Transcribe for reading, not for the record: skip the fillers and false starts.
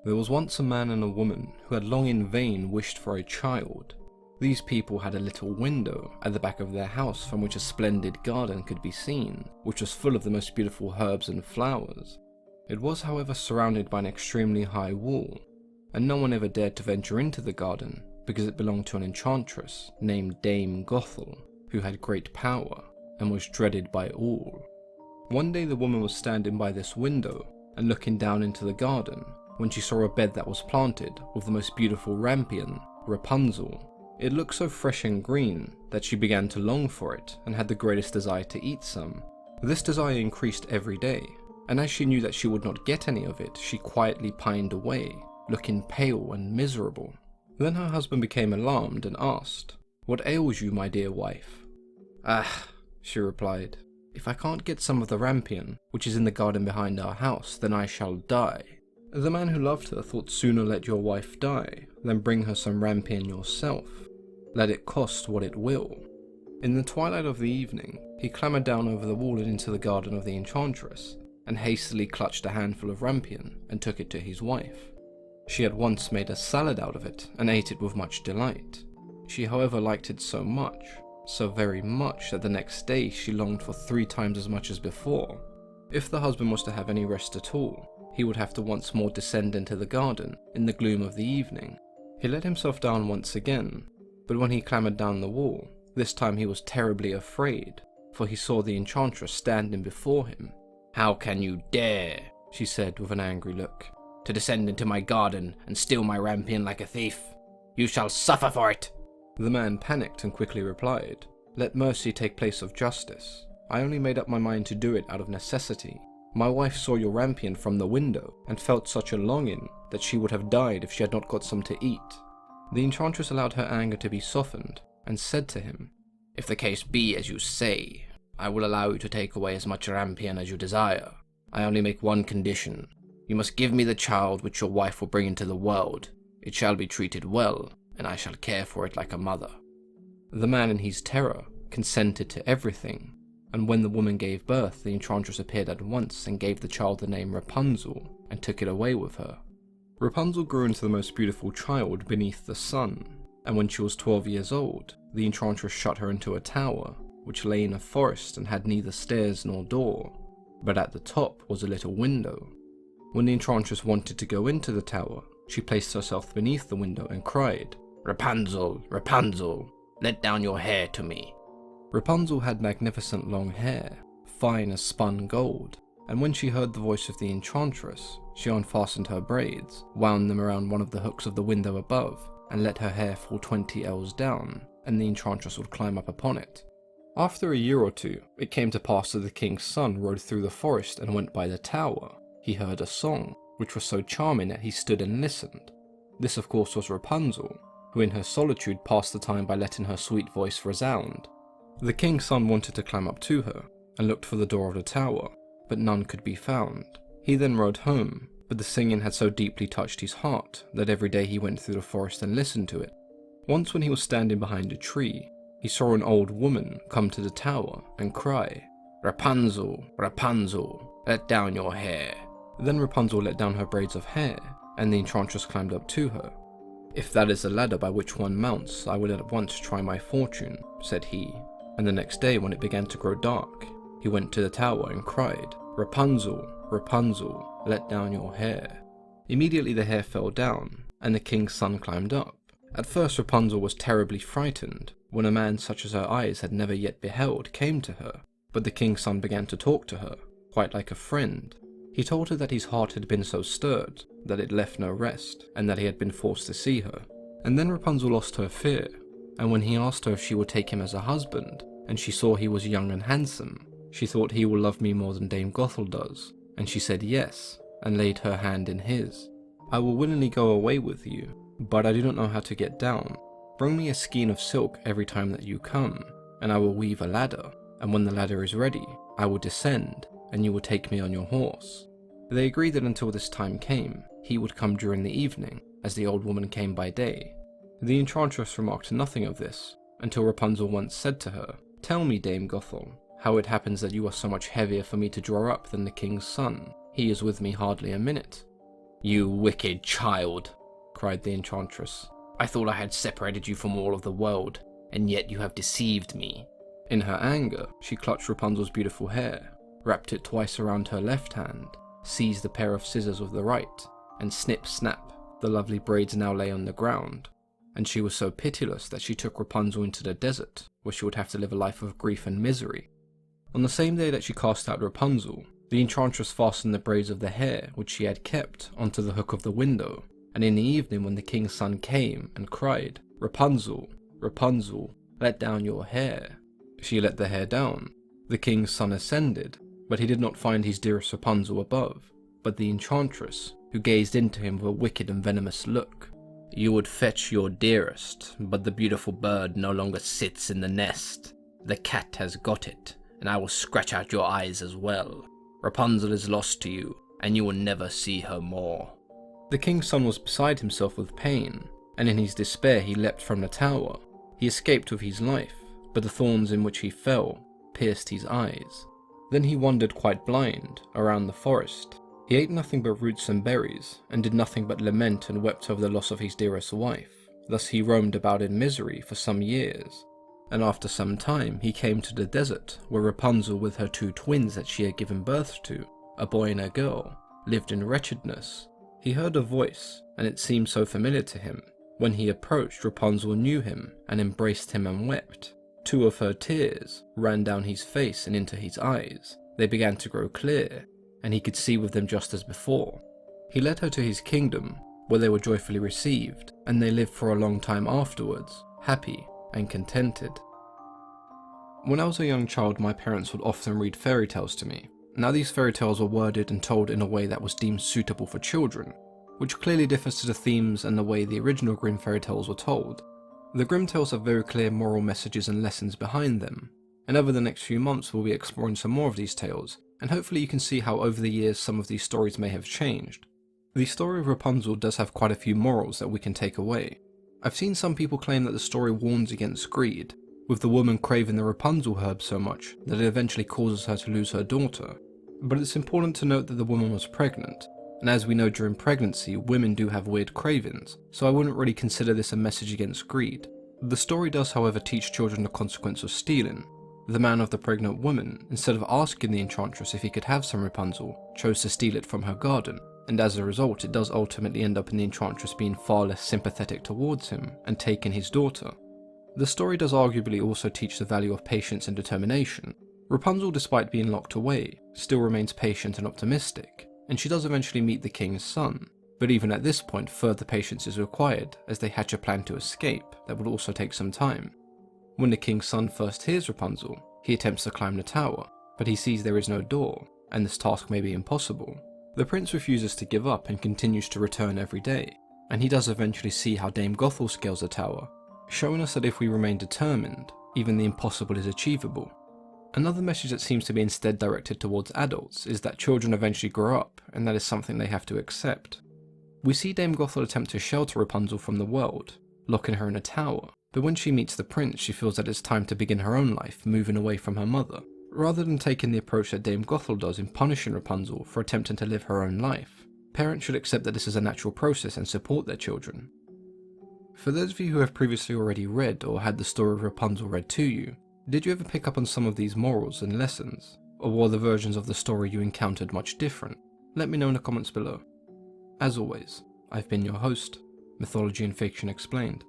There was once a man and a woman who had long in vain wished for a child. These people had a little window at the back of their house from which a splendid garden could be seen, which was full of the most beautiful herbs and flowers. It was, however, surrounded by an extremely high wall, and no one ever dared to venture into the garden because it belonged to an enchantress named Dame Gothel, who had great power and was dreaded by all. One day the woman was standing by this window and looking down into the garden when she saw a bed that was planted with the most beautiful rampion, Rapunzel. It looked so fresh and green that she began to long for it and had the greatest desire to eat some. This desire increased every day, and as she knew that she would not get any of it, she quietly pined away, looking pale and miserable. Then her husband became alarmed and asked, "What ails you, my dear wife?" "Ah," she replied, "if I can't get some of the rampion, which is in the garden behind our house, then I shall die." The man who loved her thought, "Sooner let your wife die than bring her some rampion yourself. Let it cost what it will." In the twilight of the evening, he clambered down over the wall and into the garden of the enchantress, and hastily clutched a handful of rampion and took it to his wife. She at once made a salad out of it and ate it with much delight. She, however, liked it so much, so very much, that the next day she longed for 3 times as much as before. If the husband was to have any rest at all, he would have to once more descend into the garden in the gloom of the evening. He let himself down once again, but when he clambered down the wall, this time he was terribly afraid, for he saw the enchantress standing before him. "How can you dare," she said with an angry look, "to descend into my garden and steal my rampion like a thief? You shall suffer for it." The man panicked and quickly replied, "Let mercy take place of justice. I only made up my mind to do it out of necessity. My wife saw your rampion from the window and felt such a longing that she would have died if she had not got some to eat." The enchantress allowed her anger to be softened and said to him, "If the case be as you say, I will allow you to take away as much rampion as you desire. I only make one condition. You must give me the child which your wife will bring into the world. It shall be treated well, and I shall care for it like a mother." The man in his terror consented to everything, and when the woman gave birth, the enchantress appeared at once and gave the child the name Rapunzel and took it away with her. Rapunzel grew into the most beautiful child beneath the sun, and when she was 12 years old, the enchantress shut her into a tower, which lay in a forest and had neither stairs nor door, but at the top was a little window. When the enchantress wanted to go into the tower, she placed herself beneath the window and cried, "Rapunzel, Rapunzel, let down your hair to me." Rapunzel had magnificent long hair, fine as spun gold, and when she heard the voice of the enchantress, she unfastened her braids, wound them around one of the hooks of the window above, and let her hair fall 20 ells down, and the enchantress would climb up upon it. After a year or two, it came to pass that the king's son rode through the forest and went by the tower. He heard a song, which was so charming that he stood and listened. This, of course, was Rapunzel, who in her solitude passed the time by letting her sweet voice resound. The king's son wanted to climb up to her, and looked for the door of the tower, but none could be found. He then rode home, but the singing had so deeply touched his heart that every day he went through the forest and listened to it. Once when he was standing behind a tree, he saw an old woman come to the tower and cry, "Rapunzel, Rapunzel, let down your hair." Then Rapunzel let down her braids of hair, and the enchantress climbed up to her. "If that is the ladder by which one mounts, I will at once try my fortune," said he, and the next day when it began to grow dark, he went to the tower and cried, "Rapunzel, Rapunzel, let down your hair." Immediately the hair fell down, and the king's son climbed up. At first Rapunzel was terribly frightened, when a man such as her eyes had never yet beheld came to her, but the king's son began to talk to her, quite like a friend. He told her that his heart had been so stirred that it left no rest, and that he had been forced to see her. And then Rapunzel lost her fear, and when he asked her if she would take him as a husband, and she saw he was young and handsome, she thought, "He will love me more than Dame Gothel does," and she said yes, and laid her hand in his. "I will willingly go away with you, but I do not know how to get down. Bring me a skein of silk every time that you come, and I will weave a ladder, and when the ladder is ready, I will descend, and you will take me on your horse." They agreed that until this time came, he would come during the evening, as the old woman came by day. The enchantress remarked nothing of this, until Rapunzel once said to her, "Tell me, Dame Gothel, how it happens that you are so much heavier for me to draw up than the king's son. He is with me hardly a minute." "You wicked child," cried the enchantress. "I thought I had separated you from all of the world, and yet you have deceived me." In her anger, she clutched Rapunzel's beautiful hair, wrapped it twice around her left hand, seized a pair of scissors with the right, and snip snap, the lovely braids now lay on the ground. And she was so pitiless that she took Rapunzel into the desert, where she would have to live a life of grief and misery. On the same day that she cast out Rapunzel, the enchantress fastened the braids of the hair which she had kept onto the hook of the window, and in the evening when the king's son came and cried, "Rapunzel, Rapunzel, let down your hair," she let the hair down. The king's son ascended, but he did not find his dearest Rapunzel above, but the enchantress, who gazed into him with a wicked and venomous look. "You would fetch your dearest, but the beautiful bird no longer sits in the nest. The cat has got it, and I will scratch out your eyes as well. Rapunzel is lost to you, and you will never see her more." The king's son was beside himself with pain, and in his despair he leapt from the tower. He escaped with his life, but the thorns in which he fell pierced his eyes. Then he wandered quite blind around the forest. He ate nothing but roots and berries, and did nothing but lament and wept over the loss of his dearest wife. Thus he roamed about in misery for some years, and after some time he came to the desert, where Rapunzel with her 2 twins that she had given birth to, a boy and a girl, lived in wretchedness. He heard a voice, and it seemed so familiar to him. When he approached, Rapunzel knew him, and embraced him and wept. 2 of her tears ran down his face and into his eyes. They began to grow clear, and he could see with them just as before. He led her to his kingdom, where they were joyfully received, and they lived for a long time afterwards, happy and contented. When I was a young child, my parents would often read fairy tales to me. Now these fairy tales were worded and told in a way that was deemed suitable for children, which clearly differs to the themes and the way the original Grimm fairy tales were told. The Grimm tales have very clear moral messages and lessons behind them, and over the next few months we'll be exploring some more of these tales, and hopefully you can see how over the years some of these stories may have changed. The story of Rapunzel does have quite a few morals that we can take away. I've seen some people claim that the story warns against greed, with the woman craving the Rapunzel herb so much that it eventually causes her to lose her daughter. But it's important to note that the woman was pregnant, and as we know during pregnancy, women do have weird cravings, so I wouldn't really consider this a message against greed. The story does however teach children the consequence of stealing. The man of the pregnant woman, instead of asking the enchantress if he could have some Rapunzel, chose to steal it from her garden, and as a result it does ultimately end up in the enchantress being far less sympathetic towards him and taking his daughter. The story does arguably also teach the value of patience and determination. Rapunzel, despite being locked away, still remains patient and optimistic, and she does eventually meet the king's son, but even at this point further patience is required as they hatch a plan to escape that will also take some time. When the king's son first hears Rapunzel, he attempts to climb the tower, but he sees there is no door, and this task may be impossible. The prince refuses to give up and continues to return every day, and he does eventually see how Dame Gothel scales the tower, showing us that if we remain determined, even the impossible is achievable. Another message that seems to be instead directed towards adults is that children eventually grow up, and that is something they have to accept. We see Dame Gothel attempt to shelter Rapunzel from the world, locking her in a tower, but when she meets the prince she feels that it's time to begin her own life, moving away from her mother. Rather than taking the approach that Dame Gothel does in punishing Rapunzel for attempting to live her own life, parents should accept that this is a natural process and support their children. For those of you who have previously already read or had the story of Rapunzel read to you, did you ever pick up on some of these morals and lessons? Or were the versions of the story you encountered much different? Let me know in the comments below. As always, I've been your host, Mythology and Fiction Explained.